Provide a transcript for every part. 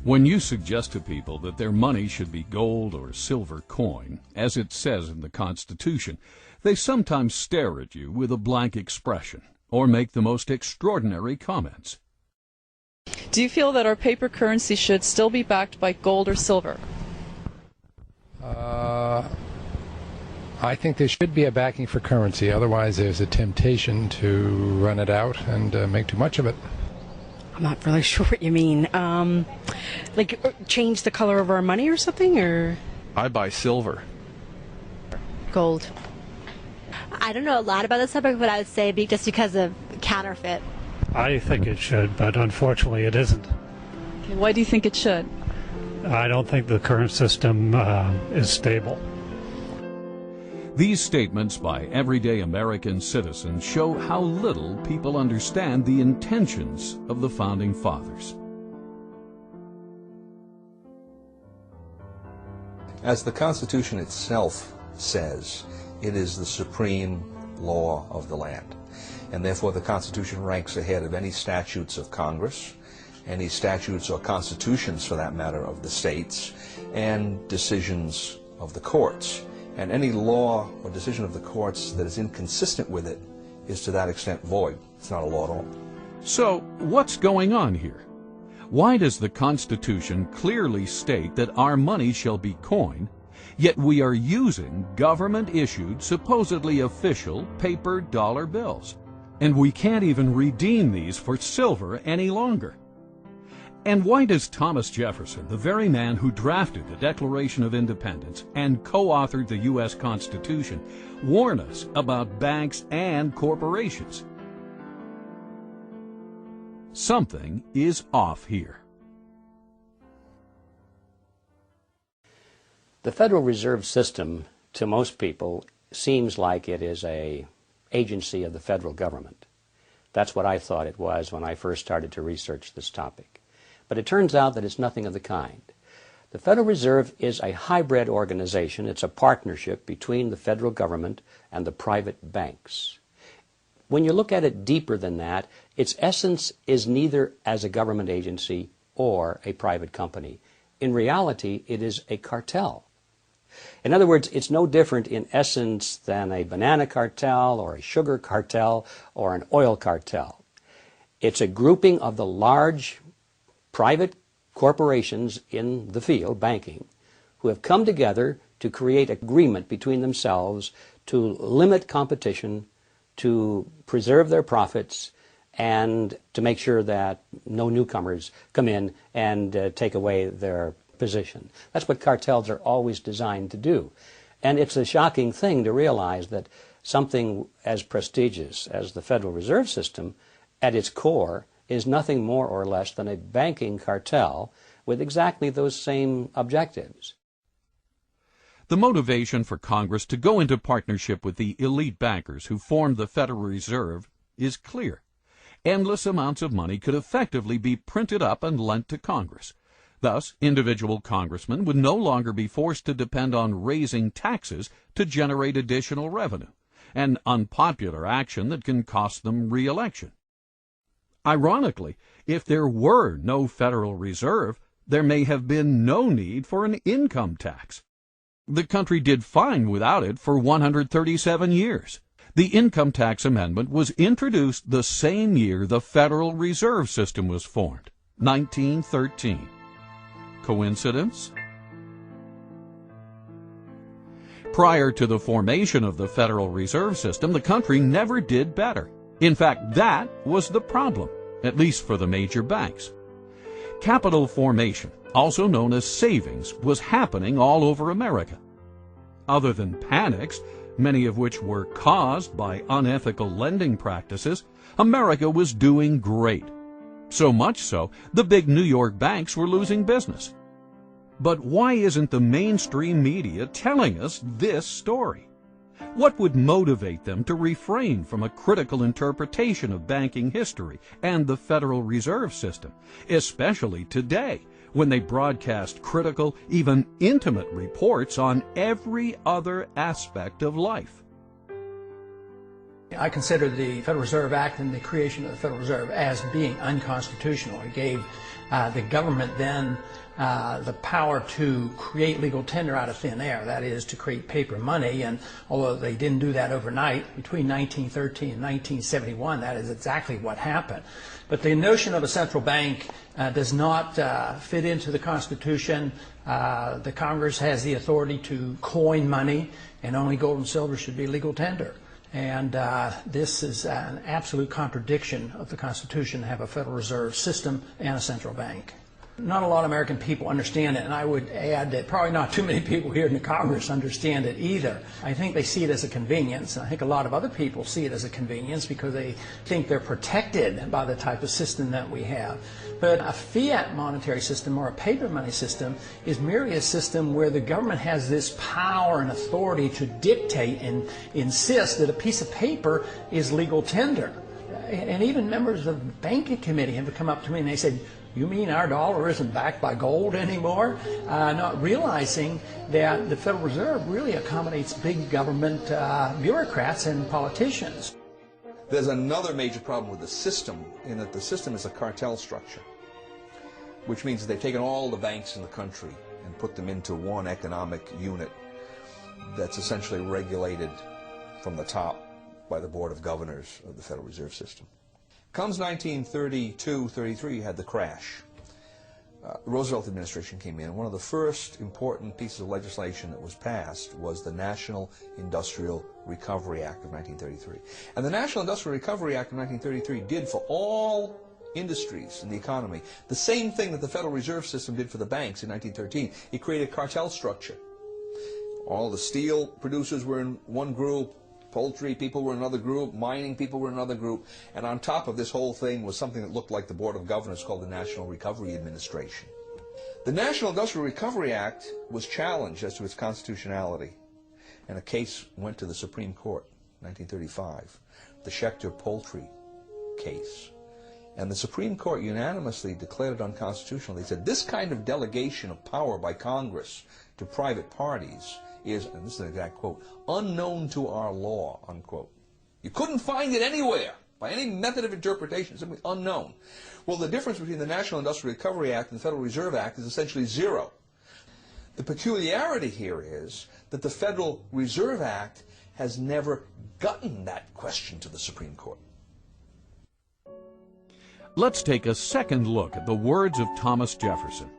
When you suggest to people that their money should be gold or silver coin, as it says in the Constitution, they sometimes stare at you with a blank expression or make the most extraordinary comments. Do you feel that our paper currency should still be backed by gold or silver? I think there should be a backing for currency. Otherwise, there's a temptation to run it out and make too much of it. I'm not really sure what you mean. Like change the color of our money or something, or? I buy silver. Gold. I don't know a lot about this subject, but I would say just because of counterfeit. I think it should, but unfortunately it isn't. Okay, why do you think it should? I don't think the current system is stable. These statements by everyday American citizens show how little people understand the intentions of the Founding Fathers. As the Constitution itself says, it is the supreme law of the land. And therefore the Constitution ranks ahead of any statutes of Congress, any statutes or constitutions, for that matter, of the states, and decisions of the courts. And any law or decision of the courts that is inconsistent with it is to that extent void. It's not a law at all. So, what's going on here? Why does the Constitution clearly state that our money shall be coin, yet we are using government-issued, supposedly official, paper dollar bills? And we can't even redeem these for silver any longer. And why does Thomas Jefferson, the very man who drafted the Declaration of Independence and co-authored the U.S. Constitution, warn us about banks and corporations? Something is off here. The Federal Reserve System, to most people, seems like it is an agency of the federal government. That's what I thought it was when I first started to research this topic. But it turns out that it's nothing of the kind. The Federal Reserve is a hybrid organization. It's a partnership between the federal government and the private banks. When you look at it deeper than that, its essence is neither as a government agency or a private company. In reality, it is a cartel. In other words, it's no different in essence than a banana cartel or a sugar cartel or an oil cartel. It's a grouping of the large private corporations in the field, banking, who have come together to create agreement between themselves to limit competition, to preserve their profits, and to make sure that no newcomers come in and take away their position. That's what cartels are always designed to do. And it's a shocking thing to realize that something as prestigious as the Federal Reserve System, at its core, is nothing more or less than a banking cartel with exactly those same objectives. The motivation for Congress to go into partnership with the elite bankers who formed the Federal Reserve is clear. Endless amounts of money could effectively be printed up and lent to Congress. Thus, individual congressmen would no longer be forced to depend on raising taxes to generate additional revenue, an unpopular action that can cost them re-election. Ironically, if there were no Federal Reserve, there may have been no need for an income tax. The country did fine without it for 137 years. The income tax amendment was introduced the same year the Federal Reserve System was formed, 1913. Coincidence? Prior to the formation of the Federal Reserve System, the country never did better. In fact, that was the problem, at least for the major banks. Capital formation, also known as savings, was happening all over America. Other than panics, many of which were caused by unethical lending practices, America was doing great. So much so, the big New York banks were losing business. But why isn't the mainstream media telling us this story? What would motivate them to refrain from a critical interpretation of banking history and the Federal Reserve System, especially today, when they broadcast critical, even intimate reports on every other aspect of life? I consider the Federal Reserve Act and the creation of the Federal Reserve as being unconstitutional. It gave the government then the power to create legal tender out of thin air, that is, to create paper money. And although they didn't do that overnight, between 1913 and 1971, that is exactly what happened. But the notion of a central bank does not fit into the Constitution. The Congress has the authority to coin money, and only gold and silver should be legal tender. And this is an absolute contradiction of the Constitution to have a Federal Reserve System and a central bank. Not a lot of American people understand it, and I would add that probably not too many people here in the Congress understand it either. I think they see it as a convenience, and I think a lot of other people see it as a convenience because they think they're protected by the type of system that we have. But a fiat monetary system or a paper money system is merely a system where the government has this power and authority to dictate and insist that a piece of paper is legal tender. And even members of the banking committee have come up to me and they said, "You mean our dollar isn't backed by gold anymore?" Not realizing that the Federal Reserve really accommodates big government bureaucrats and politicians. There's another major problem with the system, in that the system is a cartel structure, which means that they've taken all the banks in the country and put them into one economic unit that's essentially regulated from the top by the Board of Governors of the Federal Reserve System. Comes 1932-33, you had the crash. The Roosevelt administration came in. One of the first important pieces of legislation that was passed was the National Industrial Recovery Act of 1933. And the National Industrial Recovery Act of 1933 did for all industries in the economy the same thing that the Federal Reserve System did for the banks in 1913. It created a cartel structure. All the steel producers were in one group, poultry people were in another group, mining people were in another group, and on top of this whole thing was something that looked like the Board of Governors called the National Recovery Administration. The National Industrial Recovery Act was challenged as to its constitutionality, and a case went to the Supreme Court in 1935, the Schechter poultry case. And the Supreme Court unanimously declared it unconstitutional. They said this kind of delegation of power by Congress to private parties is, and this is an exact quote, unknown to our law, unquote. You couldn't find it anywhere by any method of interpretation, simply unknown. Well, the difference between the National Industrial Recovery Act and the Federal Reserve Act is essentially zero. The peculiarity here is that the Federal Reserve Act has never gotten that question to the Supreme Court. Let's take a second look at the words of Thomas Jefferson.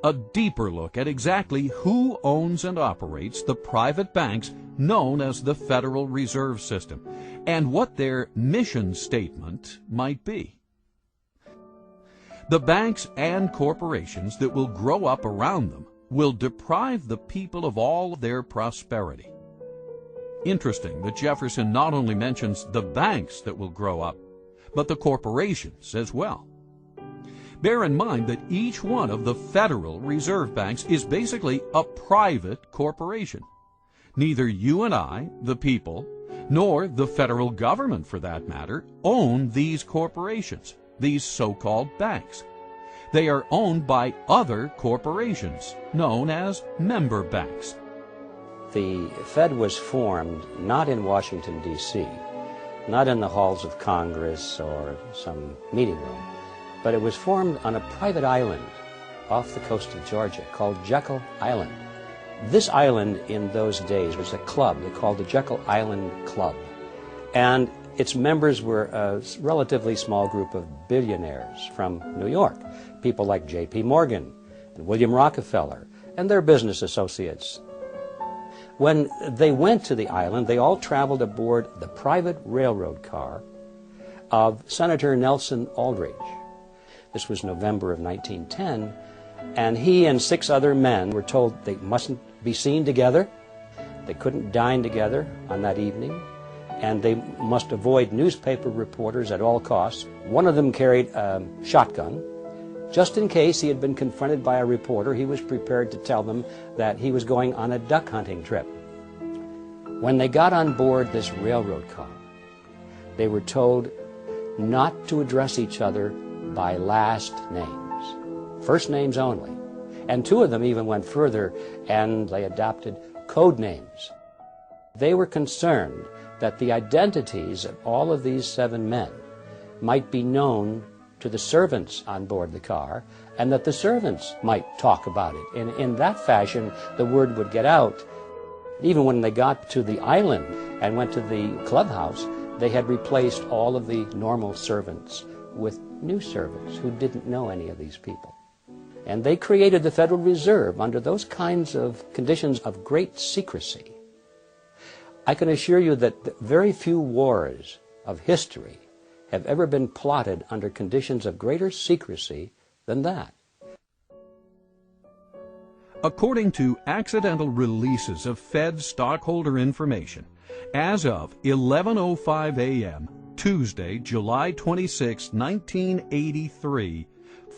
A deeper look at exactly who owns and operates the private banks known as the Federal Reserve System, and what their mission statement might be. The banks and corporations that will grow up around them will deprive the people of all their prosperity. Interesting that Jefferson not only mentions the banks that will grow up, but the corporations as well. Bear in mind that each one of the Federal Reserve Banks is basically a private corporation. Neither you and I, the people, nor the federal government, for that matter, own these corporations, these so-called banks. They are owned by other corporations, known as member banks. The Fed was formed not in Washington, D.C., not in the halls of Congress or some meeting room, but it was formed on a private island off the coast of Georgia called Jekyll Island. This island in those days was a club. They called the Jekyll Island Club. And its members were a relatively small group of billionaires from New York, people like J.P. Morgan and William Rockefeller and their business associates. When they went to the island, they all traveled aboard the private railroad car of Senator Nelson Aldrich. This was November of 1910, and he and 6 other men were told they mustn't be seen together, they couldn't dine together on that evening, and they must avoid newspaper reporters at all costs. One of them carried a shotgun. Just in case he had been confronted by a reporter, he was prepared to tell them that he was going on a duck hunting trip. When they got on board this railroad car, they were told not to address each other by last names, first names only. And 2 of them even went further and they adopted code names. They were concerned that the identities of all of these 7 men might be known to the servants on board the car, and that the servants might talk about it. And in that fashion, the word would get out. Even when they got to the island and went to the clubhouse, they had replaced all of the normal servants with new servants who didn't know any of these people. And they created the Federal Reserve under those kinds of conditions of great secrecy. I can assure you that very few wars of history have ever been plotted under conditions of greater secrecy than that. According to accidental releases of Fed stockholder information, as of 11:05 a.m., Tuesday, July 26, 1983,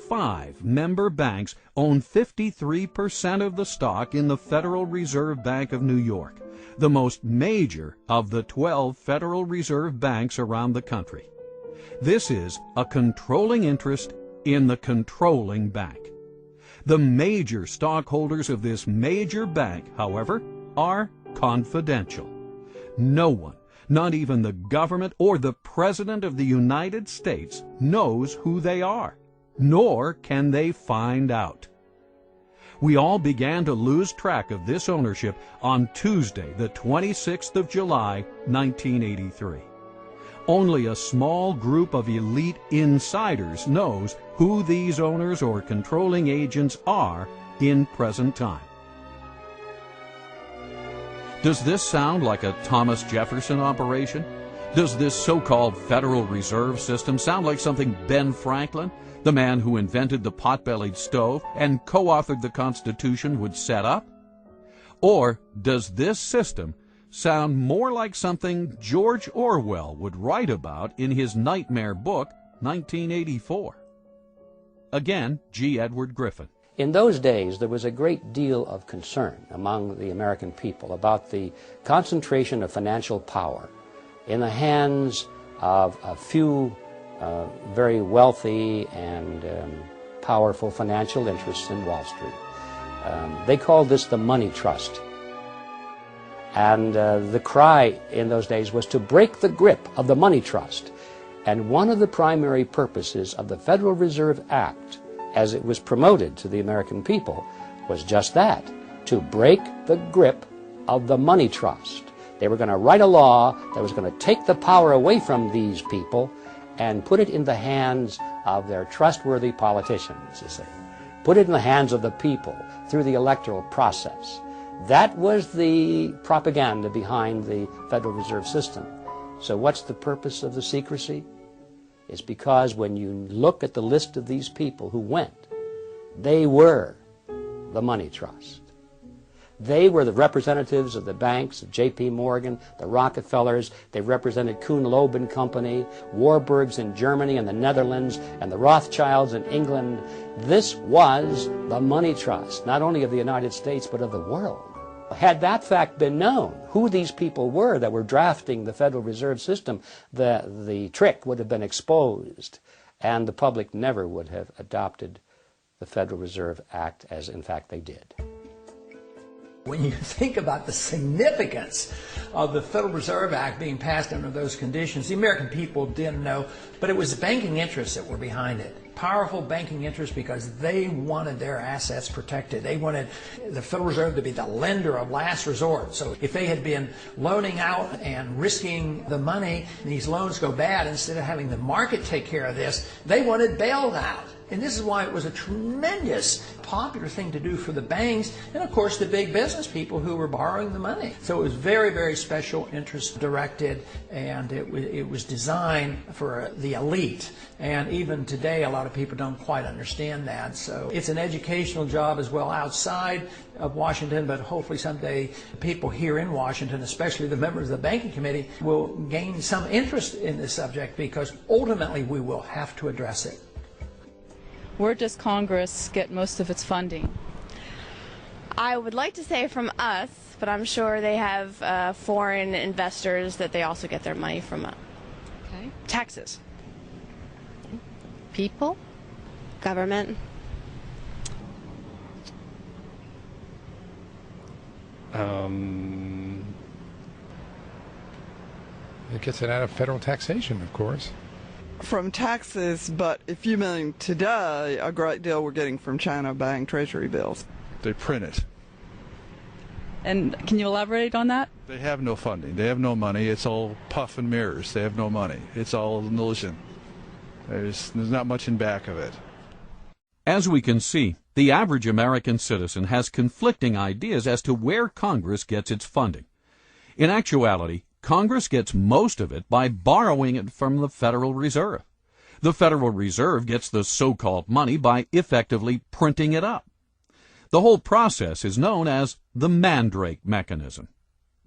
5 member banks own 53% of the stock in the Federal Reserve Bank of New York, the most major of the 12 Federal Reserve banks around the country. This is a controlling interest in the controlling bank. The major stockholders of this major bank, however, are confidential. No one, not even the government or the President of the United States, knows who they are, nor can they find out. We all began to lose track of this ownership on Tuesday, the 26th of July, 1983. Only a small group of elite insiders knows who these owners or controlling agents are in present time. Does this sound like a Thomas Jefferson operation? Does this so-called Federal Reserve System sound like something Ben Franklin, the man who invented the pot-bellied stove and co-authored the Constitution, would set up? Or does this system sound more like something George Orwell would write about in his nightmare book, 1984? Again, G. Edward Griffin. In those days, there was a great deal of concern among the American people about the concentration of financial power in the hands of a few very wealthy and powerful financial interests in Wall Street. They called this the money trust. And the cry in those days was to break the grip of the money trust. And one of the primary purposes of the Federal Reserve Act, as it was promoted to the American people, was just that, to break the grip of the money trust. They were going to write a law that was going to take the power away from these people and put it in the hands of their trustworthy politicians, you see. Put it in the hands of the people through the electoral process. That was the propaganda behind the Federal Reserve System. So what's the purpose of the secrecy? It's because when you look at the list of these people who went, they were the money trust. They were the representatives of the banks, of J.P. Morgan, the Rockefellers. They represented Kuhn Loeb and Company, Warburgs in Germany and the Netherlands, and the Rothschilds in England. This was the money trust, not only of the United States, but of the world. Had that fact been known, who these people were that were drafting the Federal Reserve System, the trick would have been exposed, and the public never would have adopted the Federal Reserve Act as, in fact, they did. When you think about the significance of the Federal Reserve Act being passed under those conditions, the American people didn't know, but it was the banking interests that were behind it. Powerful banking interests, because they wanted their assets protected. They wanted the Federal Reserve to be the lender of last resort. So if they had been loaning out and risking the money, and these loans go bad, instead of having the market take care of this, they wanted bailed out. And this is why it was a tremendous popular thing to do for the banks and, of course, the big business people who were borrowing the money. So it was very, very special interest directed, and it was designed for the elite. And even today, a lot of people don't quite understand that. So it's an educational job as well outside of Washington, but hopefully someday people here in Washington, especially the members of the Banking Committee, will gain some interest in this subject, because ultimately we will have to address it. Where does Congress get most of its funding? I would like to say from us, but I'm sure they have foreign investors that they also get their money from. Okay. Taxes. People? Government? It gets it out of federal taxation, of course. From taxes, but if you mean today, a great deal we're getting from China buying treasury bills. They print it. And can you elaborate on that? They have no funding. They have no money. It's all puff and mirrors. They have no money. It's all an illusion. There's not much in back of it. As we can see, the average American citizen has conflicting ideas as to where Congress gets its funding. In actuality, Congress gets most of it by borrowing it from the Federal Reserve. The Federal Reserve gets the so-called money by effectively printing it up. The whole process is known as the Mandrake mechanism.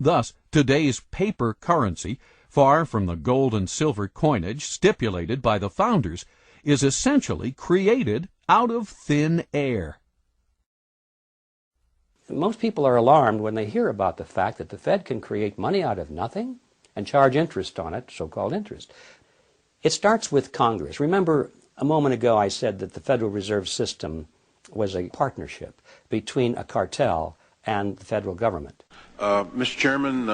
Thus, today's paper currency, far from the gold and silver coinage stipulated by the founders, is essentially created out of thin air. Most people are alarmed when they hear about the fact that the Fed can create money out of nothing and charge interest on it, so-called interest. It starts with Congress. Remember, a moment ago I said that the Federal Reserve System was a partnership between a cartel and the federal government. Mr. Chairman,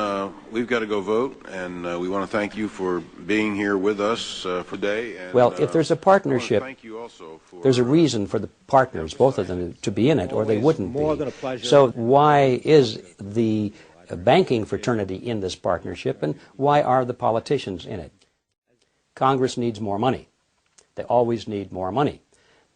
we've got to go vote, and we want to thank you for being here with us for today. And, well, if there's a partnership, thank you also for, there's a reason for the partners, both of them, to be in it, or they wouldn't be. So why is the banking fraternity in this partnership, and why are the politicians in it? Congress needs more money. They always need more money.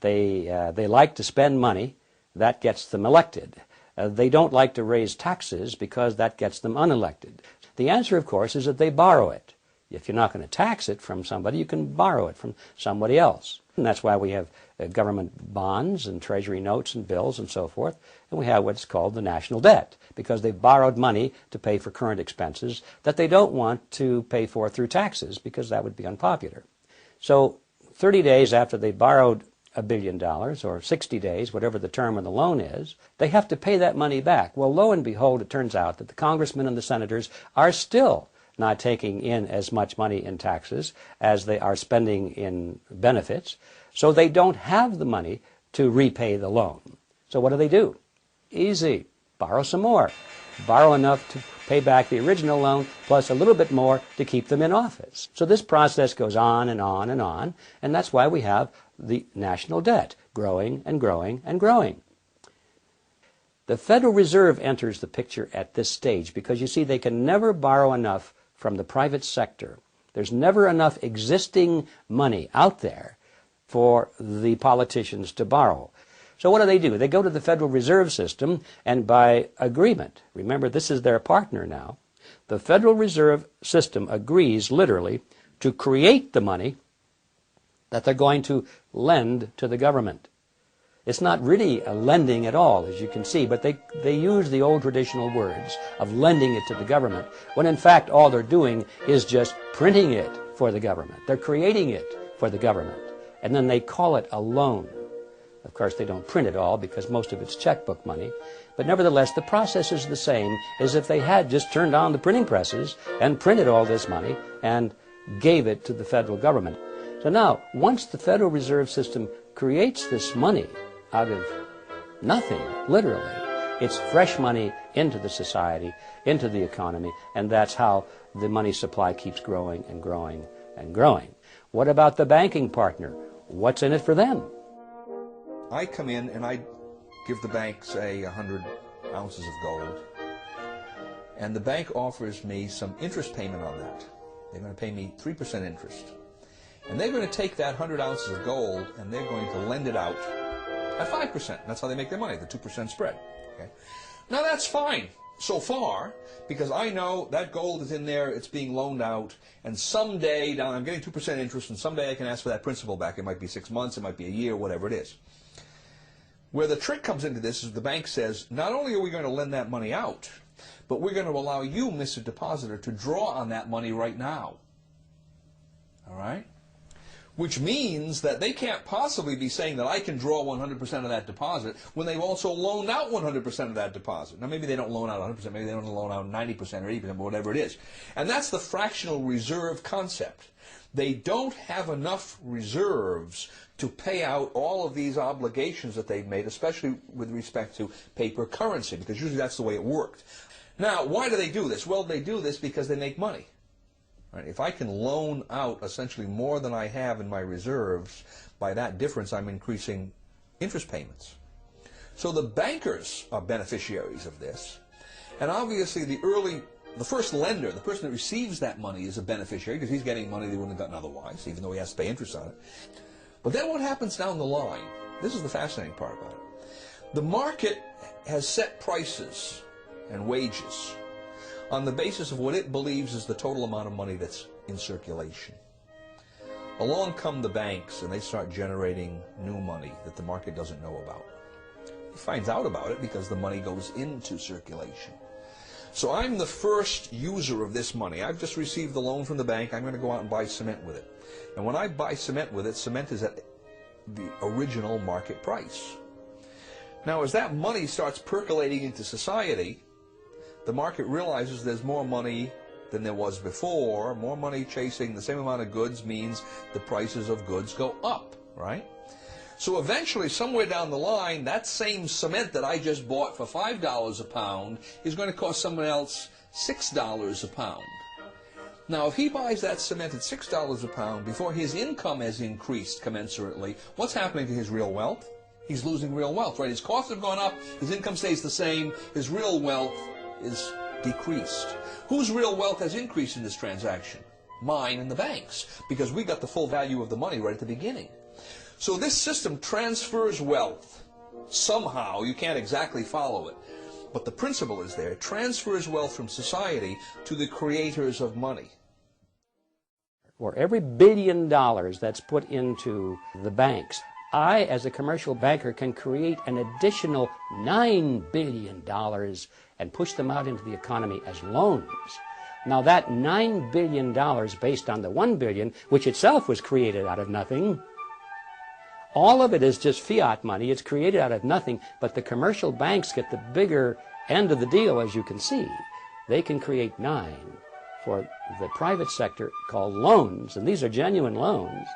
They like to spend money. That gets them elected. They don't like to raise taxes because that gets them unelected. The answer, of course, is that they borrow it. If you're not going to tax it from somebody, you can borrow it from somebody else. And that's why we have government bonds and treasury notes and bills and so forth. And we have what's called the national debt, because they've borrowed money to pay for current expenses that they don't want to pay for through taxes, because that would be unpopular. So 30 days after they borrowed $1 billion, or 60 days, whatever the term of the loan is, they have to pay that money back. Well, lo and behold, it turns out that the congressmen and the senators are still not taking in as much money in taxes as they are spending in benefits, so they don't have the money to repay the loan. So what do? Easy. Borrow some more. Borrow enough to pay back the original loan, plus a little bit more to keep them in office. So this process goes on and on and on, and that's why we have the national debt growing and growing and growing. The Federal Reserve enters the picture at this stage because, you see, they can never borrow enough from the private sector. There's never enough existing money out there for the politicians to borrow. So what do? They go to the Federal Reserve System, and by agreement, remember this is their partner now, the Federal Reserve System agrees literally to create the money that they're going to lend to the government. It's not really a lending at all, as you can see, but they use the old traditional words of lending it to the government, when in fact all they're doing is just printing it for the government. They're creating it for the government, and then they call it a loan. Of course, they don't print it all because most of it's checkbook money, but nevertheless the process is the same as if they had just turned on the printing presses and printed all this money and gave it to the federal government. So now, once the Federal Reserve System creates this money out of nothing, literally, it's fresh money into the society, into the economy, and that's how the money supply keeps growing and growing and growing. What about the banking partner? What's in it for them? I come in and I give the bank, say, 100 ounces of gold, and the bank offers me some interest payment on that. They're going to pay me 3% interest. And they're going to take that 100 ounces of gold and they're going to lend it out at 5%. That's how they make their money, the 2% spread. Okay? Now that's fine so far, because I know that gold is in there, it's being loaned out, and someday, now I'm getting 2% interest, and someday I can ask for that principal back. It might be 6 months, it might be a year, whatever it is. Where the trick comes into this is the bank says, not only are we going to lend that money out, but we're going to allow you, Mr. Depositor, to draw on that money right now. All right? Which means that they can't possibly be saying that I can draw 100% of that deposit when they've also loaned out 100% of that deposit. Now, maybe they don't loan out 100%, maybe they don't loan out 90% or 80%, but whatever it is. And that's the fractional reserve concept. They don't have enough reserves to pay out all of these obligations that they've made, especially with respect to paper currency, because usually that's the way it worked. Now, why do they do this? Well, they do this because they make money. Right? If I can loan out essentially more than I have in my reserves, by that difference I'm increasing interest payments. So the bankers are beneficiaries of this, and obviously the first lender, the person that receives that money, is a beneficiary because he's getting money they wouldn't have gotten otherwise, even though he has to pay interest on it. But then what happens down the line? This is the fascinating part about it. The market has set prices and wages on the basis of what it believes is the total amount of money that's in circulation. Along come the banks and they start generating new money that the market doesn't know about. It finds out about it because the money goes into circulation. So I'm the first user of this money. I've just received the loan from the bank. I'm going to go out and buy cement with it. And when I buy cement with it, cement is at the original market price. Now, as that money starts percolating into society, the market realizes there's more money than there was before. More money chasing the same amount of goods means the prices of goods go up, right? So eventually, somewhere down the line, that same cement that I just bought for $5 a pound is going to cost someone else $6 a pound. Now, if he buys that cement at $6 a pound before his income has increased commensurately, what's happening to his real wealth? He's losing real wealth, right? His costs have gone up, his income stays the same, his real wealth is decreased. Whose real wealth has increased in this transaction? Mine and the bank's, because we got the full value of the money right at the beginning. So this system transfers wealth. Somehow, you can't exactly follow it, but the principle is there. It transfers wealth from society to the creators of money. For every $1 billion that's put into the banks, I, as a commercial banker, can create an additional $9 billion and push them out into the economy as loans. Now that $9 billion based on the $1 billion, which itself was created out of nothing, all of it is just fiat money. It's created out of nothing, but the commercial banks get the bigger end of the deal, as you can see. They can create 9 for the private sector called loans, and these are genuine loans,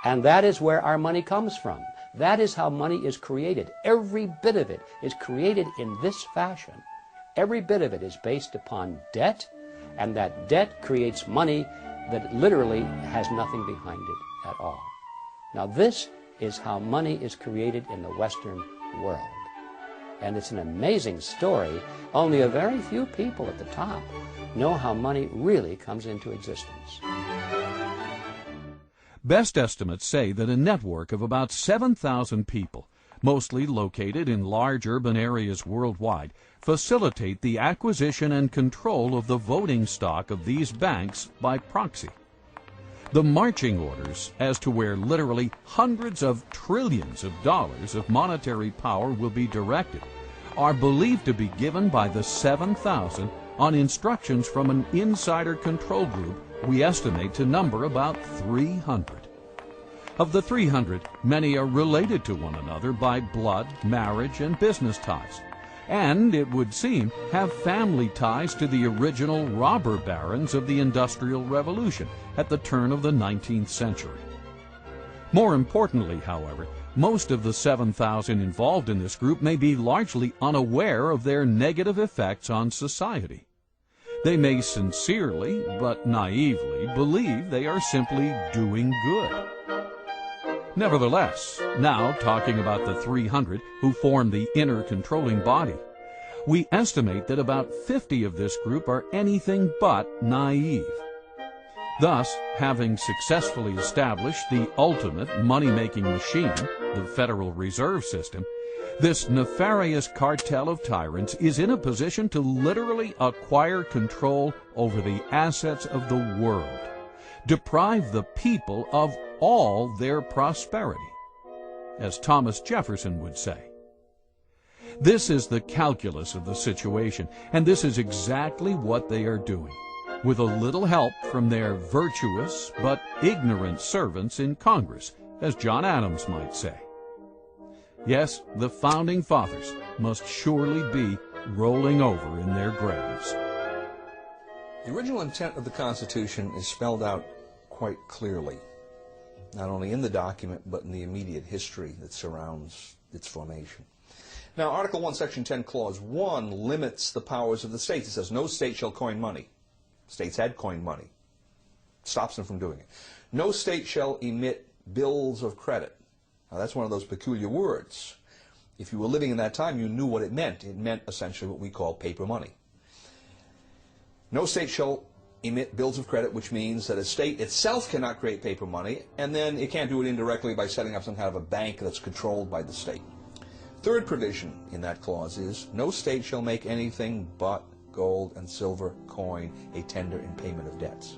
and that is where our money comes from. That is how money is created. Every bit of it is created in this fashion. Every bit of it is based upon debt, and that debt creates money that literally has nothing behind it at all. Now this is how money is created in the Western world. And it's an amazing story. Only a very few people at the top know how money really comes into existence. Best estimates say that a network of about 7,000 people, mostly located in large urban areas worldwide, facilitate the acquisition and control of the voting stock of these banks by proxy. The marching orders as to where literally hundreds of trillions of dollars of monetary power will be directed are believed to be given by the 7,000 on instructions from an insider control group we estimate to number about 300. Of the 300, many are related to one another by blood, marriage, and business ties, and, it would seem, have family ties to the original robber barons of the Industrial Revolution at the turn of the 19th century. More importantly, however, most of the 7,000 involved in this group may be largely unaware of their negative effects on society. They may sincerely, but naively, believe they are simply doing good. Nevertheless, now talking about the 300 who form the inner controlling body, we estimate that about 50 of this group are anything but naive. Thus, having successfully established the ultimate money-making machine, the Federal Reserve System, this nefarious cartel of tyrants is in a position to literally acquire control over the assets of the world, deprive the people of all their prosperity, as Thomas Jefferson would say. This is the calculus of the situation, and this is exactly what they are doing, with a little help from their virtuous but ignorant servants in Congress, as John Adams might say. Yes, the Founding Fathers must surely be rolling over in their graves. The original intent of the Constitution is spelled out quite clearly, not only in the document, but in the immediate history that surrounds its formation. Now, Article 1, Section 10, Clause 1 limits the powers of the states. It says, no state shall coin money. States had coined money. stops them from doing it. No state shall emit bills of credit. Now that's one of those peculiar words. If you were living in that time, you knew what it meant. It meant essentially what we call paper money. No state shall emit bills of credit, which means that a state itself cannot create paper money, and then it can't do it indirectly by setting up some kind of a bank that's controlled by the state. Third provision in that clause is, no state shall make anything but gold and silver coin a tender in payment of debts.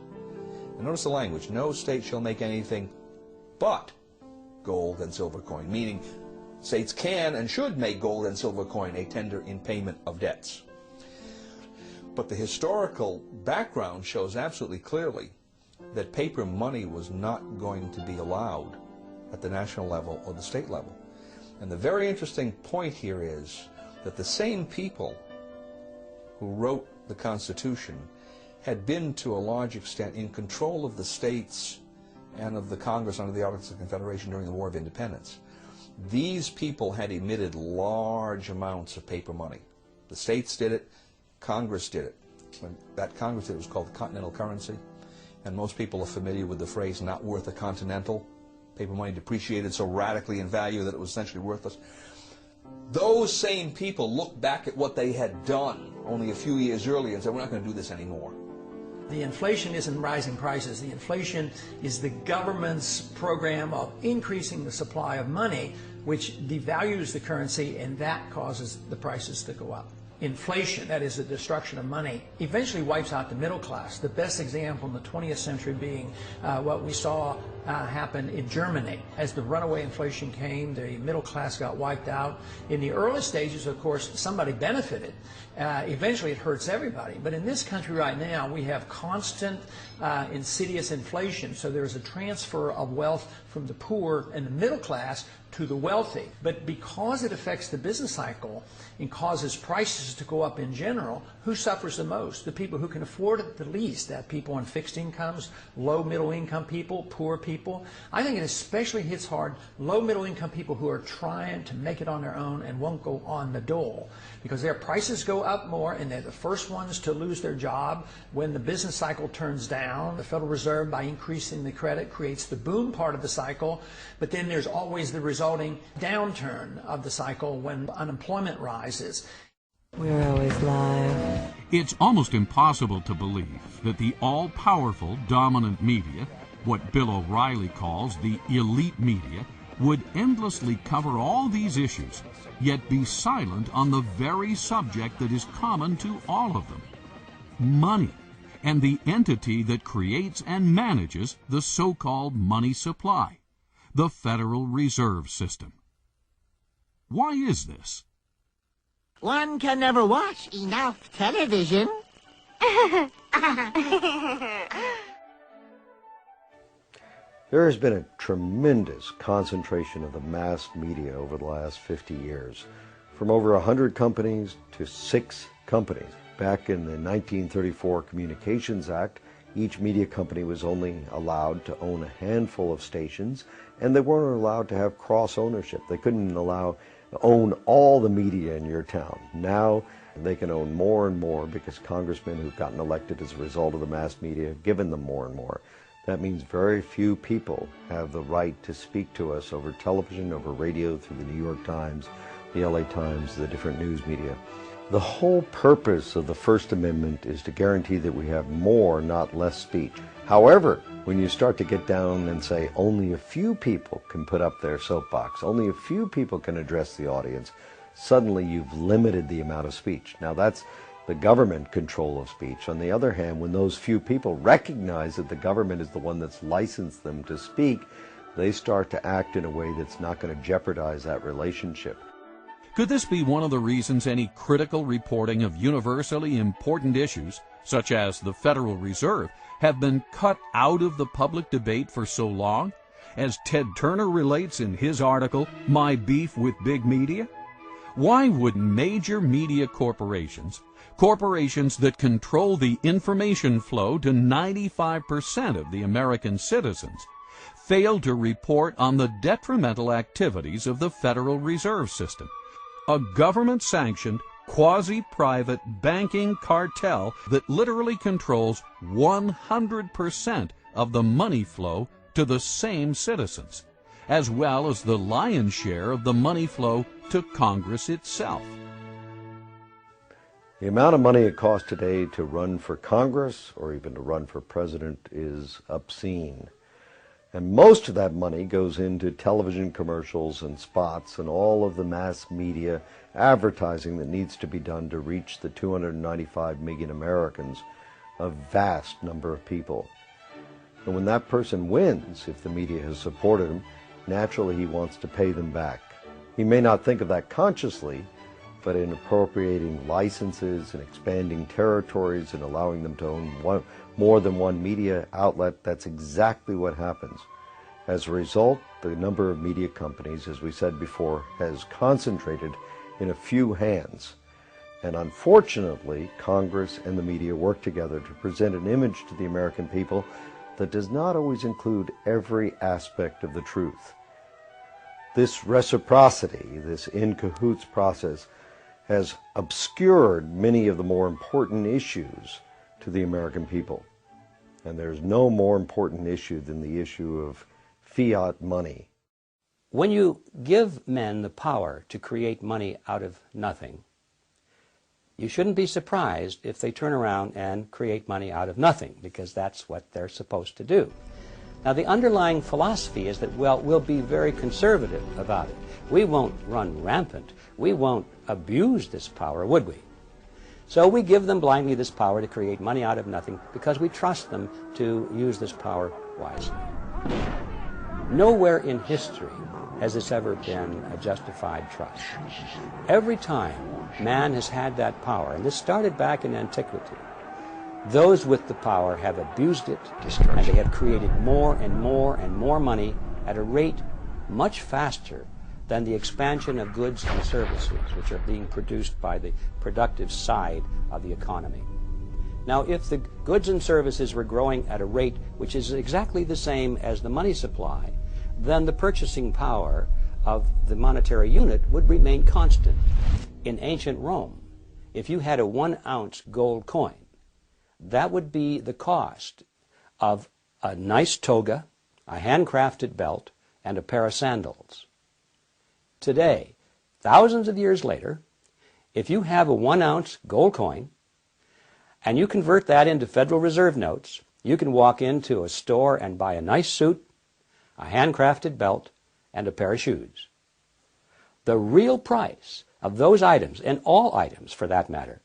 And notice the language, no state shall make anything but gold and silver coin, meaning states can and should make gold and silver coin a tender in payment of debts. But the historical background shows absolutely clearly that paper money was not going to be allowed at the national level or the state level. And the very interesting point here is that the same people who wrote the Constitution had been to a large extent in control of the states and of the Congress under the Articles of Confederation during the War of Independence. These people had emitted large amounts of paper money. The states did it, Congress did it. When that Congress did it, it was called the continental currency, and most people are familiar with the phrase not worth a continental. Paper money depreciated so radically in value that it was essentially worthless. Those same people looked back at what they had done only a few years earlier and said, we're not going to do this anymore. The inflation isn't rising prices. The inflation is the government's program of increasing the supply of money, which devalues the currency, and that causes the prices to go up. Inflation, that is the destruction of money, eventually wipes out the middle class. The best example in the 20th century being what we saw happen in Germany. As the runaway inflation came, the middle class got wiped out. In the early stages, of course, somebody benefited. Eventually it hurts everybody. But in this country right now, we have constant insidious inflation. So there's a transfer of wealth from the poor and the middle class to the wealthy. But because it affects the business cycle and causes prices to go up in general, who suffers the most? The people who can afford it the least. That people on fixed incomes, low middle income people, poor people. I think it especially hits hard low middle income people who are trying to make it on their own and won't go on the dole, because their prices go up more and they're the first ones to lose their job when the business cycle turns down. The Federal Reserve, by increasing the credit, creates the boom part of the cycle, but then there's always the resulting downturn of the cycle when unemployment rises. We're always live. It's almost impossible to believe that the all-powerful dominant media, what Bill O'Reilly calls the elite media, would endlessly cover all these issues, yet be silent on the very subject that is common to all of them: money, and the entity that creates and manages the so-called money supply, the Federal Reserve System. Why is this? One can never watch enough television. There has been a tremendous concentration of the mass media over the last 50 years, from over 100 companies to 6 companies. Back in the 1934 Communications Act, each media company was only allowed to own a handful of stations, and they weren't allowed to have cross-ownership. They couldn't own all the media in your town. Now they can own more and more because congressmen who've gotten elected as a result of the mass media have given them more and more. That means very few people have the right to speak to us over television, over radio, through the New York Times, the LA Times, the different news media. The whole purpose of the First Amendment is to guarantee that we have more, not less speech. However, when you start to get down and say only a few people can put up their soapbox, only a few people can address the audience, suddenly you've limited the amount of speech. Now that's the government control of speech. On the other hand, when those few people recognize that the government is the one that's licensed them to speak, they start to act in a way that's not going to jeopardize that relationship. Could this be one of the reasons any critical reporting of universally important issues, such as the Federal Reserve, have been cut out of the public debate for so long? As Ted Turner relates in his article, My Beef with Big Media? Why would major media corporations that control the information flow to 95% of the American citizens, fail to report on the detrimental activities of the Federal Reserve System, a government-sanctioned, quasi-private banking cartel that literally controls 100% of the money flow to the same citizens, as well as the lion's share of the money flow to Congress itself. The amount of money it costs today to run for Congress or even to run for president is obscene. And most of that money goes into television commercials and spots and all of the mass media advertising that needs to be done to reach the 295 million Americans, a vast number of people. And when that person wins, if the media has supported him, naturally he wants to pay them back. He may not think of that consciously, but in appropriating licenses and expanding territories and allowing them to own more than one media outlet, that's exactly what happens. As a result, the number of media companies, as we said before, has concentrated in a few hands. And unfortunately, Congress and the media work together to present an image to the American people that does not always include every aspect of the truth. This reciprocity, this in cahoots process, has obscured many of the more important issues to the American people. And there's no more important issue than the issue of fiat money. When you give men the power to create money out of nothing, you shouldn't be surprised if they turn around and create money out of nothing, because that's what they're supposed to do. Now, the underlying philosophy is that, well, we'll be very conservative about it. We won't run rampant. We won't abuse this power, would we? So we give them blindly this power to create money out of nothing because we trust them to use this power wisely. Nowhere in history has this ever been a justified trust. Every time man has had that power, and this started back in antiquity, those with the power have abused it, and they have created more and more and more money at a rate much faster than the expansion of goods and services which are being produced by the productive side of the economy. Now, if the goods and services were growing at a rate which is exactly the same as the money supply, then the purchasing power of the monetary unit would remain constant. In ancient Rome, if you had a 1-ounce gold coin, that would be the cost of a nice toga, a handcrafted belt, and a pair of sandals. Today, thousands of years later, if you have a 1-ounce gold coin and you convert that into Federal Reserve notes, you can walk into a store and buy a nice suit, a handcrafted belt, and a pair of shoes. The real price of those items, and all items for that matter,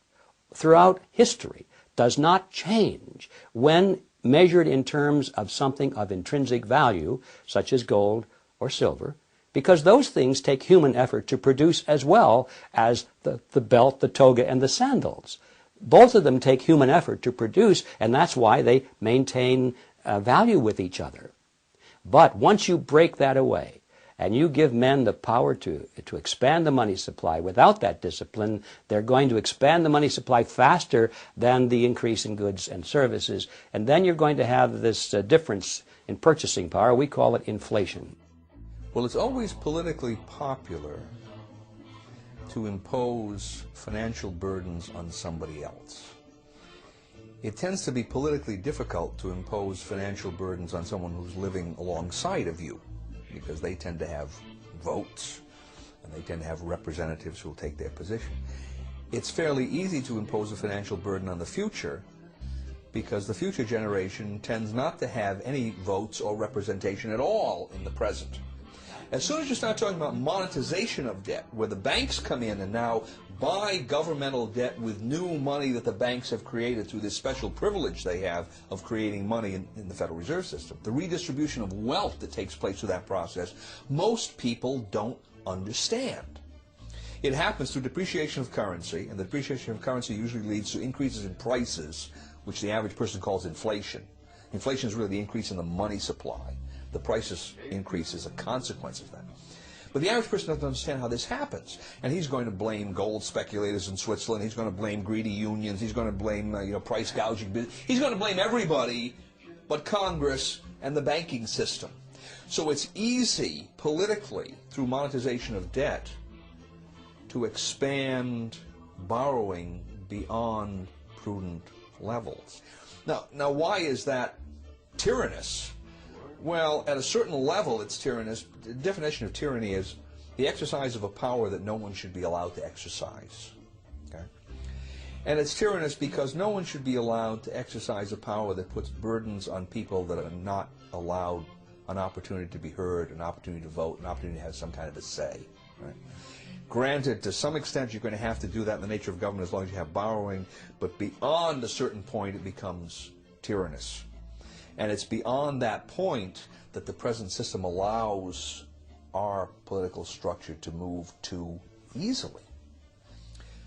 throughout history, does not change when measured in terms of something of intrinsic value, such as gold or silver, because those things take human effort to produce as well as the belt, the toga, and the sandals. Both of them take human effort to produce, and that's why they maintain value with each other. But once you break that away, and you give men the power to expand the money supply without that discipline, they're going to expand the money supply faster than the increase in goods and services. And then you're going to have this difference in purchasing power. We call it inflation. Well, it's always politically popular to impose financial burdens on somebody else. It tends to be politically difficult to impose financial burdens on someone who's living alongside of you, because they tend to have votes and they tend to have representatives who will take their position. It's fairly easy to impose a financial burden on the future because the future generation tends not to have any votes or representation at all in the present. As soon as you start talking about monetization of debt, where the banks come in and now buy governmental debt with new money that the banks have created through this special privilege they have of creating money in the Federal Reserve System, the redistribution of wealth that takes place through that process, most people don't understand. It happens through depreciation of currency, and the depreciation of currency usually leads to increases in prices, which the average person calls inflation. Inflation is really the increase in the money supply. The prices increase as a consequence of that. But the average person doesn't understand how this happens. And he's going to blame gold speculators in Switzerland. He's going to blame greedy unions. He's going to blame price gouging business. He's going to blame everybody but Congress and the banking system. So it's easy politically, through monetization of debt, to expand borrowing beyond prudent levels. Now, why is that tyrannous? Well, at a certain level, it's tyrannous. The definition of tyranny is the exercise of a power that no one should be allowed to exercise. Okay? And it's tyrannous because no one should be allowed to exercise a power that puts burdens on people that are not allowed an opportunity to be heard, an opportunity to vote, an opportunity to have some kind of a say. Right? Granted, to some extent, you're going to have to do that in the nature of government as long as you have borrowing, but beyond a certain point, it becomes tyrannous. And it's beyond that point that the present system allows our political structure to move too easily.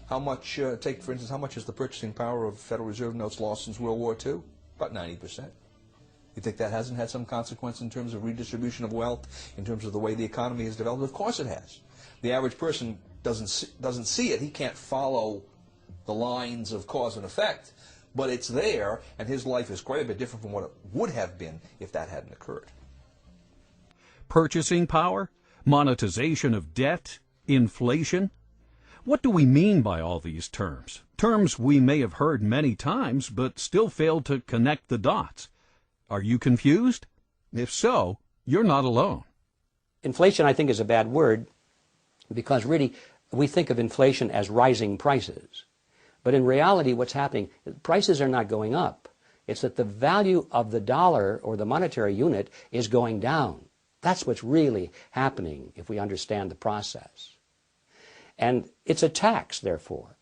How much, take for instance, how much is the purchasing power of Federal Reserve notes lost since World War II? About 90%. You think that hasn't had some consequence in terms of redistribution of wealth, in terms of the way the economy has developed? Of course it has. The average person doesn't see it. He can't follow the lines of cause and effect, but it's there, and his life is quite a bit different from what it would have been if that hadn't occurred. Purchasing power, monetization of debt, inflation. What do we mean by all these terms? Terms we may have heard many times, but still fail to connect the dots. Are you confused? If so, you're not alone. Inflation, I think, is a bad word because really we think of inflation as rising prices. But in reality, what's happening, prices are not going up. It's that the value of the dollar or the monetary unit is going down. That's what's really happening if we understand the process. And it's a tax, therefore.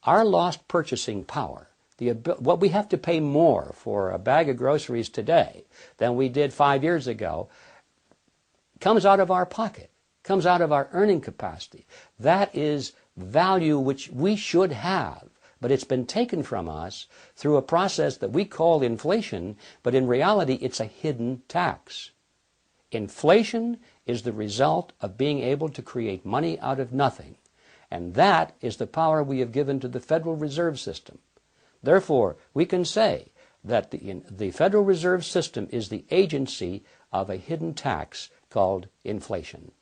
Our lost purchasing power, what we have to pay more for a bag of groceries today than we did 5 years ago, comes out of our pocket, comes out of our earning capacity. That is value which we should have, but it's been taken from us through a process that we call inflation, but in reality it's a hidden tax. Inflation is the result of being able to create money out of nothing, and that is the power we have given to the Federal Reserve System. Therefore, we can say that the Federal Reserve System is the agency of a hidden tax called inflation.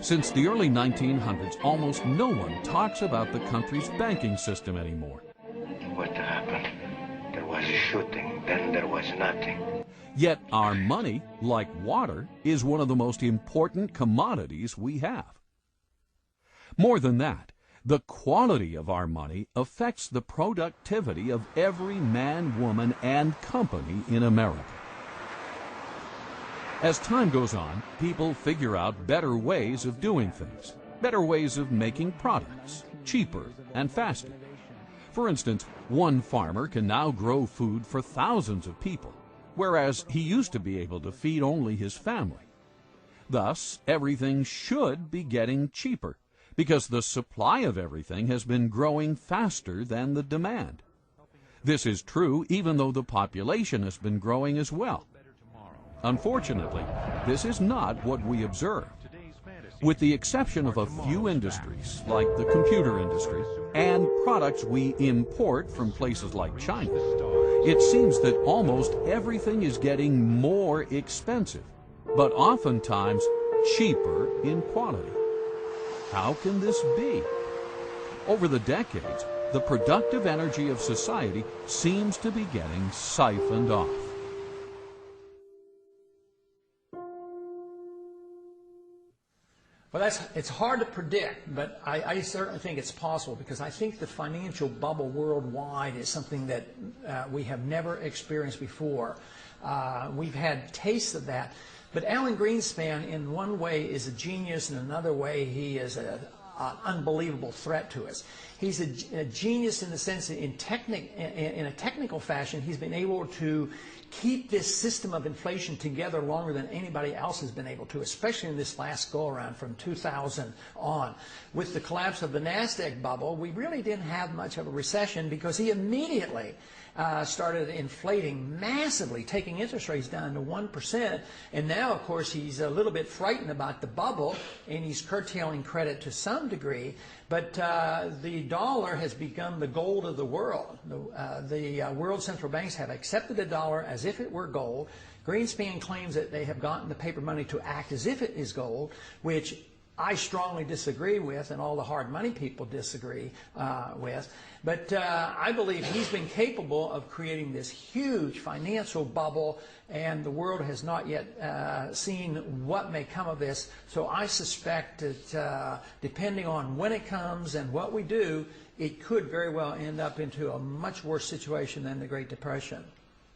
Since the early 1900s, almost no one talks about the country's banking system anymore. What happened? There was a shooting, then there was nothing. Yet our money, like water, is one of the most important commodities we have. More than that, the quality of our money affects the productivity of every man, woman, and company in America. As time goes on, people figure out better ways of doing things, better ways of making products, cheaper and faster. For instance, one farmer can now grow food for thousands of people, whereas he used to be able to feed only his family. Thus, everything should be getting cheaper, because the supply of everything has been growing faster than the demand. This is true even though the population has been growing as well. Unfortunately, this is not what we observed. With the exception of a few industries, like the computer industry, and products we import from places like China, it seems that almost everything is getting more expensive, but oftentimes cheaper in quality. How can this be? Over the decades, the productive energy of society seems to be getting siphoned off. Well, it's hard to predict, but I certainly think it's possible, because I think the financial bubble worldwide is something that we have never experienced before. We've had tastes of that, but Alan Greenspan in one way is a genius, in another way he is an unbelievable threat to us. He's a genius in the sense that in a technical fashion he's been able to keep this system of inflation together longer than anybody else has been able to, especially in this last go-around from 2000 on. With the collapse of the NASDAQ bubble, we really didn't have much of a recession because he immediately started inflating massively, taking interest rates down to 1%. And now, of course, he's a little bit frightened about the bubble, and he's curtailing credit to some degree. But the dollar has become the gold of the world. The world central banks have accepted the dollar as if it were gold. Greenspan claims that they have gotten the paper money to act as if it is gold, which I strongly disagree with, and all the hard money people disagree with. But I believe he's been capable of creating this huge financial bubble, and the world has not yet seen what may come of this. So I suspect that depending on when it comes and what we do, it could very well end up into a much worse situation than the Great Depression.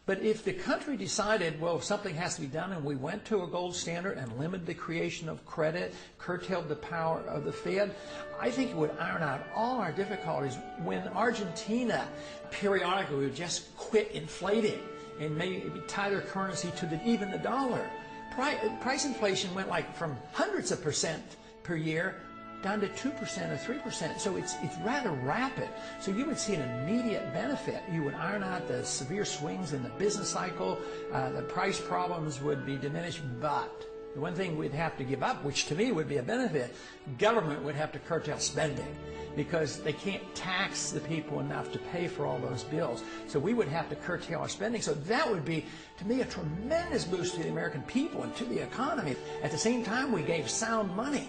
But if the country decided, well, something has to be done, and we went to a gold standard and limited the creation of credit, curtailed the power of the Fed, I think it would iron out all our difficulties. When Argentina periodically would just quit inflating and maybe tie their currency to even the dollar, price inflation went like from hundreds of percent per year down to 2% or 3%. So it's rather rapid. So you would see an immediate benefit. You would iron out the severe swings in the business cycle. The price problems would be diminished. But the one thing we'd have to give up, which to me would be a benefit, government would have to curtail spending because they can't tax the people enough to pay for all those bills. So we would have to curtail our spending. So that would be, to me, a tremendous boost to the American people and to the economy. At the same time, we gave sound money.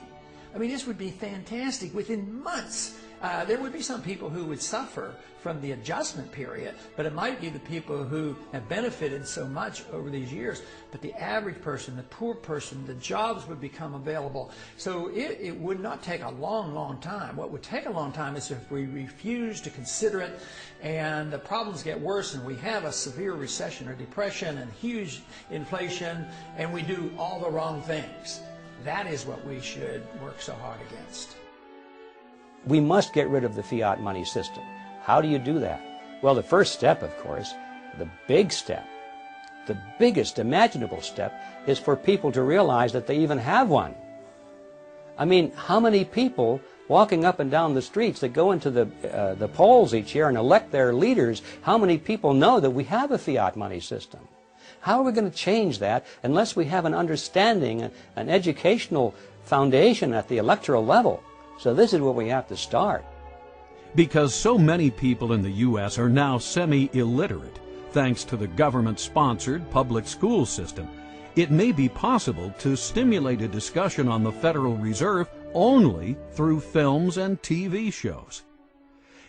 I mean, this would be fantastic. Within months, there would be some people who would suffer from the adjustment period, but it might be the people who have benefited so much over these years. But the average person, the poor person, the jobs would become available. So it would not take a long, long time. What would take a long time is if we refuse to consider it and the problems get worse and we have a severe recession or depression and huge inflation and we do all the wrong things. That is what we should work so hard against. We must get rid of the fiat money system. How do you do that? Well, the first step, of course, the big step, the biggest imaginable step, is for people to realize that they even have one. I mean, how many people walking up and down the streets that go into the polls each year and elect their leaders, how many people know that we have a fiat money system? How are we going to change that unless we have an understanding, an educational foundation at the electoral level? So this is where we have to start. Because so many people in the U.S. are now semi-illiterate, thanks to the government-sponsored public school system, it may be possible to stimulate a discussion on the Federal Reserve only through films and TV shows.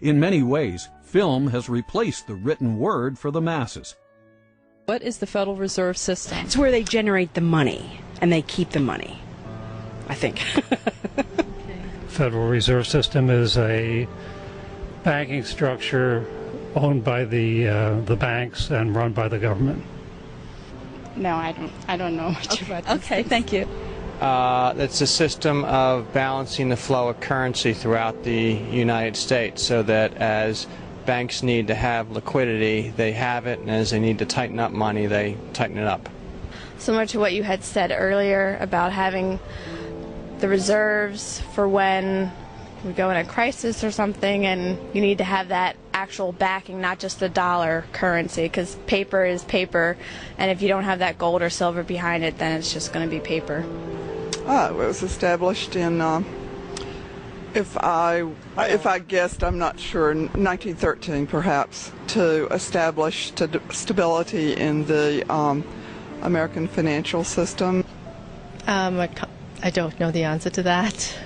In many ways, film has replaced the written word for the masses. What is the Federal Reserve System? It's where they generate the money and they keep the money, I think. Federal Reserve System is a banking structure owned by the banks and run by the government. No, I don't know much about this. Okay, thank you. It's a system of balancing the flow of currency throughout the United States so that as banks need to have liquidity, they have it, and as they need to tighten up money, they tighten it up. Similar to what you had said earlier about having the reserves for when we go in a crisis or something, and you need to have that actual backing, not just the dollar currency, because paper is paper, and if you don't have that gold or silver behind it, then it's just going to be paper. It was established in if I guessed, I'm not sure, 1913 perhaps, to establish stability in the American financial system. I don't know the answer to that.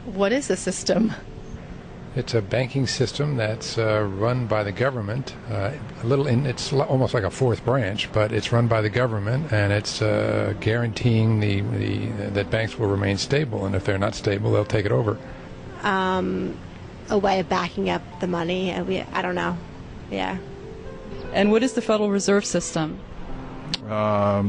What is the system? It's a banking system that's run by the government. It's almost like a fourth branch, but it's run by the government, and it's guaranteeing that banks will remain stable. And if they're not stable, they'll take it over. A way of backing up the money. I don't know. Yeah. And what is the Federal Reserve System? Well,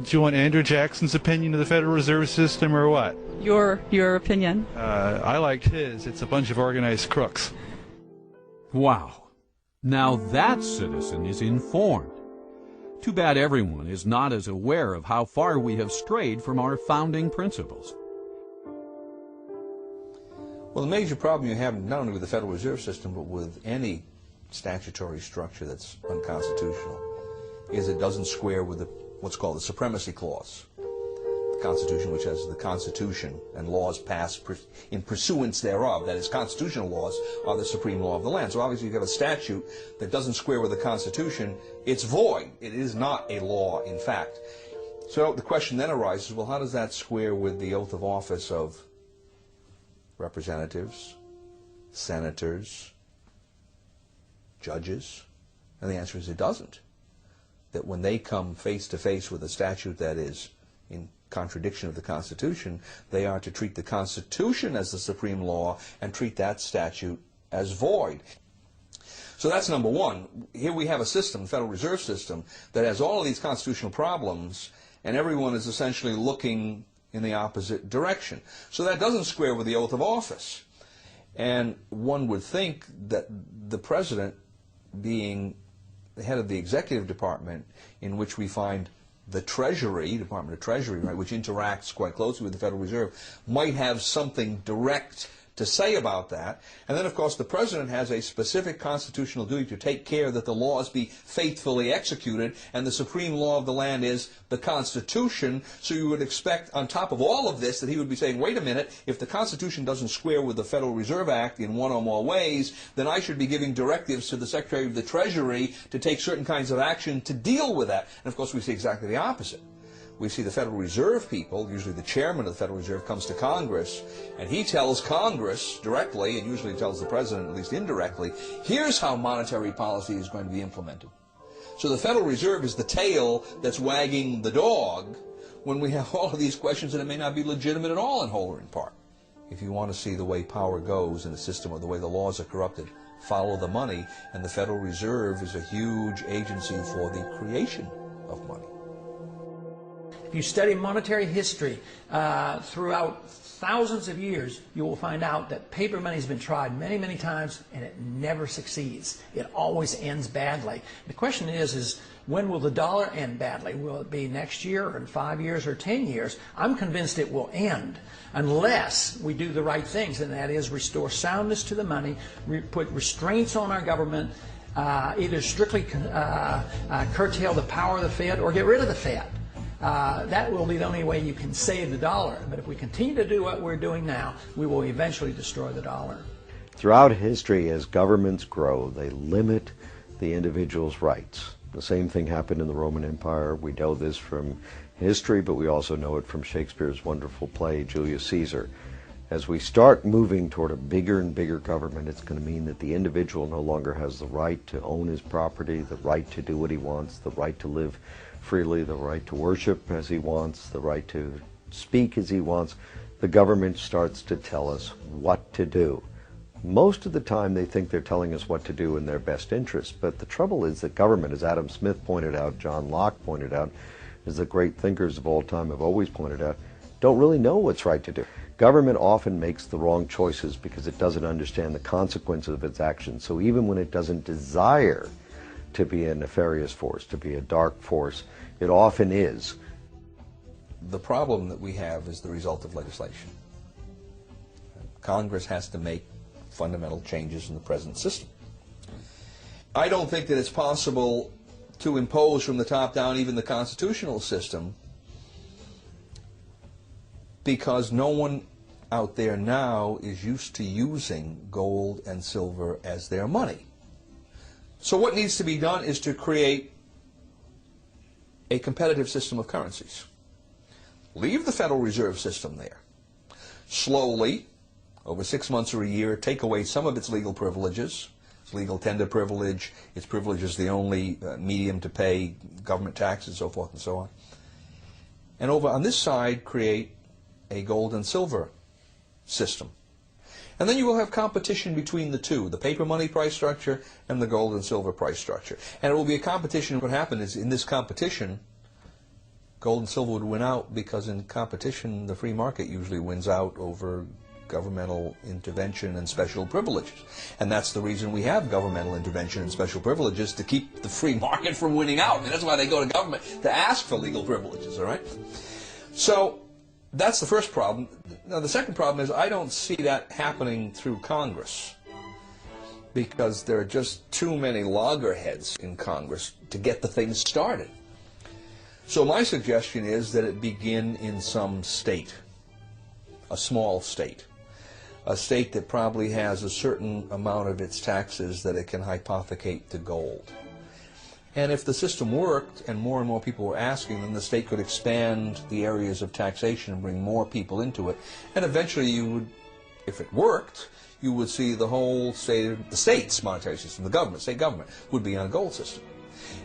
do you want Andrew Jackson's opinion of the Federal Reserve System or what? Your opinion. I liked his. It's a bunch of organized crooks. Wow. Now that citizen is informed. Too bad everyone is not as aware of how far we have strayed from our founding principles. Well, the major problem you have not only with the Federal Reserve System, but with any statutory structure that's unconstitutional, is it doesn't square with what's called the Supremacy Clause. The Constitution, which has the Constitution and laws passed in pursuance thereof, that is, constitutional laws are the supreme law of the land. So obviously you have a statute that doesn't square with the Constitution, it's void. It is not a law, in fact. So the question then arises, well, how does that square with the oath of office of representatives, senators, judges? And the answer is it doesn't. That when they come face to face with a statute that is in contradiction of the Constitution, they are to treat the Constitution as the supreme law and treat that statute as void. So that's number one. Here we have a system, the Federal Reserve System, that has all of these constitutional problems, and everyone is essentially looking in the opposite direction. So that doesn't square with the oath of office. And one would think that the president, being the head of the executive department, in which we find the Treasury, Department of Treasury, right, which interacts quite closely with the Federal Reserve, might have something direct to say about that. And then, of course, the president has a specific constitutional duty to take care that the laws be faithfully executed, and the supreme law of the land is the Constitution. So you would expect, on top of all of this, that he would be saying, wait a minute, if the Constitution doesn't square with the Federal Reserve Act in one or more ways, then I should be giving directives to the Secretary of the Treasury to take certain kinds of action to deal with that. And, of course, we see exactly the opposite. We see the Federal Reserve people, usually the chairman of the Federal Reserve comes to Congress, and he tells Congress directly, and usually tells the president at least indirectly, here's how monetary policy is going to be implemented. So the Federal Reserve is the tail that's wagging the dog when we have all of these questions that it may not be legitimate at all in whole or in part. If you want to see the way power goes in a system or the way the laws are corrupted, follow the money, and the Federal Reserve is a huge agency for the creation of money. If you study monetary history throughout thousands of years, you will find out that paper money has been tried many, many times, and it never succeeds. It always ends badly. The question is when will the dollar end badly? Will it be next year, or in 5 years, or 10 years? I'm convinced it will end unless we do the right things, and that is restore soundness to the money, put restraints on our government, either strictly curtail the power of the Fed or get rid of the Fed. That will be the only way you can save the dollar. But if we continue to do what we're doing now, we will eventually destroy the dollar. Throughout history, as governments grow, they limit the individual's rights. The same thing happened in the Roman Empire. We know this from history, but we also know it from Shakespeare's wonderful play, Julius Caesar. As we start moving toward a bigger and bigger government, it's going to mean that the individual no longer has the right to own his property, the right to do what he wants, the right to live freely, the right to worship as he wants, the right to speak as he wants. The government starts to tell us what to do. Most of the time they think they're telling us what to do in their best interest, but the trouble is that government, as Adam Smith pointed out, John Locke pointed out, as the great thinkers of all time have always pointed out, don't really know what's right to do. Government often makes the wrong choices because it doesn't understand the consequences of its actions. So even when it doesn't desire to be a nefarious force, to be a dark force, it often is. The problem that we have is the result of legislation. Congress has to make fundamental changes in the present system. I don't think that it's possible to impose from the top down even the constitutional system, because no one out there now is used to using gold and silver as their money. So what needs to be done is to create a competitive system of currencies. Leave the Federal Reserve System there. Slowly, over 6 months or a year, take away some of its legal privileges, its legal tender privilege, its privilege as the only medium to pay government taxes, so forth and so on. And over on this side, create a gold and silver system. And then you will have competition between the two, the paper money price structure and the gold and silver price structure. And it will be a competition. What happened is, in this competition, gold and silver would win out, because in competition, the free market usually wins out over governmental intervention and special privileges. And that's the reason we have governmental intervention and special privileges, to keep the free market from winning out. And that's why they go to government, to ask for legal privileges, all right? So that's the first problem. Now, the second problem is I don't see that happening through Congress, because there are just too many loggerheads in Congress to get the thing started. So my suggestion is that it begin in some state, a small state, a state that probably has a certain amount of its taxes that it can hypothecate to gold. And if the system worked and more people were asking, then the state could expand the areas of taxation and bring more people into it. And eventually you would, if it worked, you would see the whole state, the state's monetary system, the government, state government, would be on a gold system.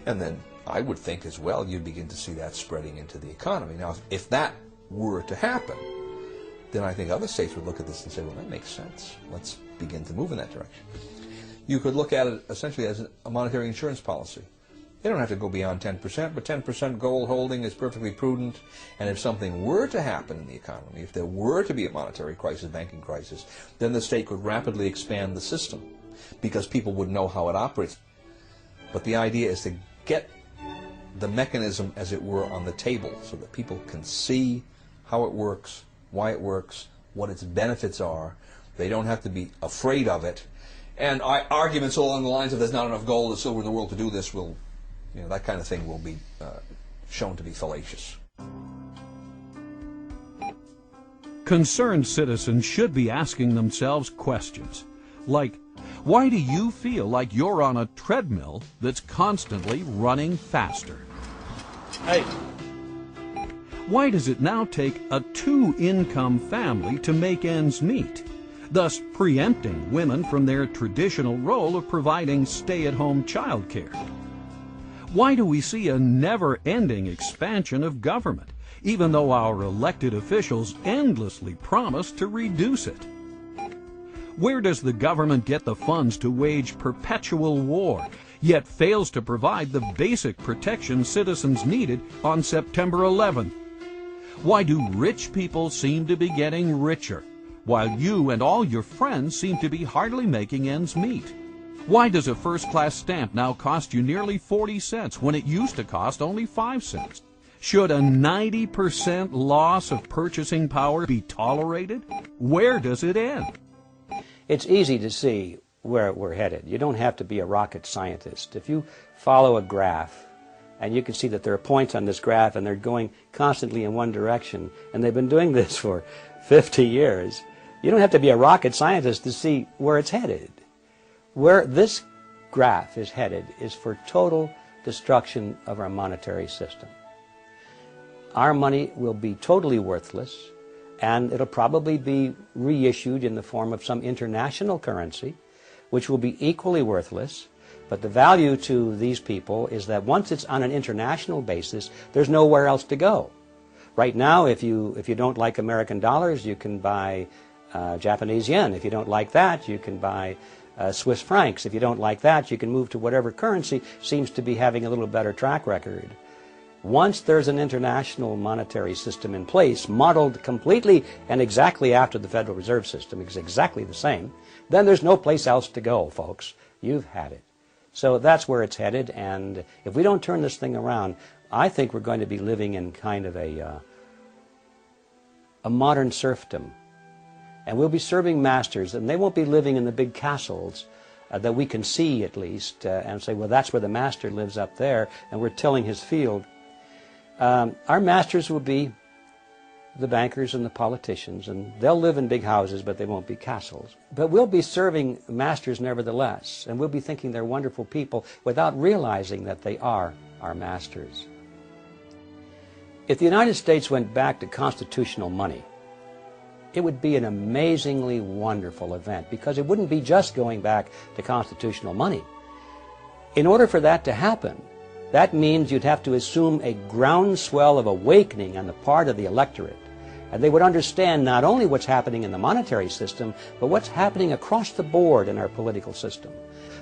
And then I would think as well you'd begin to see that spreading into the economy. Now, if that were to happen, then I think other states would look at this and say, well, that makes sense. Let's begin to move in that direction. You could look at it essentially as a monetary insurance policy. They don't have to go beyond 10%, but 10% gold holding is perfectly prudent. And if something were to happen in the economy, if there were to be a monetary crisis, banking crisis, then the state could rapidly expand the system because people would know how it operates. But the idea is to get the mechanism, as it were, on the table so that people can see how it works, why it works, what its benefits are. They don't have to be afraid of it. And arguments along the lines of there's not enough gold or silver in the world to do this will, that kind of thing will be shown to be fallacious. Concerned citizens should be asking themselves questions like, why do you feel like you're on a treadmill that's constantly running faster? Hey. Why does it now take a two-income family to make ends meet, thus preempting women from their traditional role of providing stay-at-home childcare? Why do we see a never-ending expansion of government, even though our elected officials endlessly promise to reduce it? Where does the government get the funds to wage perpetual war, yet fails to provide the basic protection citizens needed on September 11th? Why do rich people seem to be getting richer, while you and all your friends seem to be hardly making ends meet? Why does a first-class stamp now cost you nearly 40 cents when it used to cost only 5 cents? Should a 90% loss of purchasing power be tolerated? Where does it end? It's easy to see where we're headed. You don't have to be a rocket scientist. If you follow a graph, and you can see that there are points on this graph and they're going constantly in one direction, and they've been doing this for 50 years, you don't have to be a rocket scientist to see where it's headed. Where this graph is headed is for total destruction of our monetary system. Our money will be totally worthless, and it'll probably be reissued in the form of some international currency, which will be equally worthless. But the value to these people is that once it's on an international basis, there's nowhere else to go. Right now, if you don't like American dollars, you can buy Japanese yen. If you don't like that, you can buy Swiss francs. If you don't like that, you can move to whatever currency seems to be having a little better track record. Once there's an international monetary system in place, modeled completely and exactly after the Federal Reserve System, it's exactly the same, then there's no place else to go, folks. You've had it. So that's where it's headed, and if we don't turn this thing around, I think we're going to be living in kind of a modern serfdom. And we'll be serving masters, and they won't be living in the big castles that we can see, at least, and say, well, that's where the master lives up there, and we're tilling his field. Our masters will be the bankers and the politicians, and they'll live in big houses, but they won't be castles. But we'll be serving masters nevertheless, and we'll be thinking they're wonderful people without realizing that they are our masters. If the United States went back to constitutional money, it would be an amazingly wonderful event, because it wouldn't be just going back to constitutional money. In order for that to happen, that means you'd have to assume a groundswell of awakening on the part of the electorate. And they would understand not only what's happening in the monetary system, but what's happening across the board in our political system.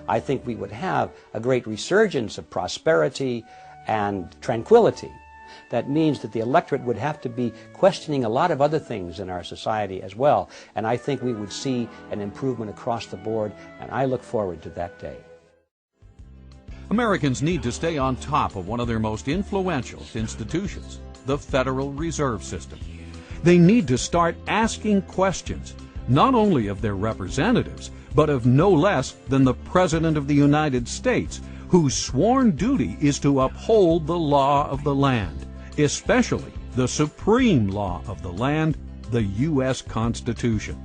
I think we would have a great resurgence of prosperity and tranquility. That means that the electorate would have to be questioning a lot of other things in our society as well. And I think we would see an improvement across the board, and I look forward to that day. Americans need to stay on top of one of their most influential institutions, the Federal Reserve System. They need to start asking questions, not only of their representatives, but of no less than the President of the United States, whose sworn duty is to uphold the law of the land, especially the supreme law of the land, the U.S. Constitution.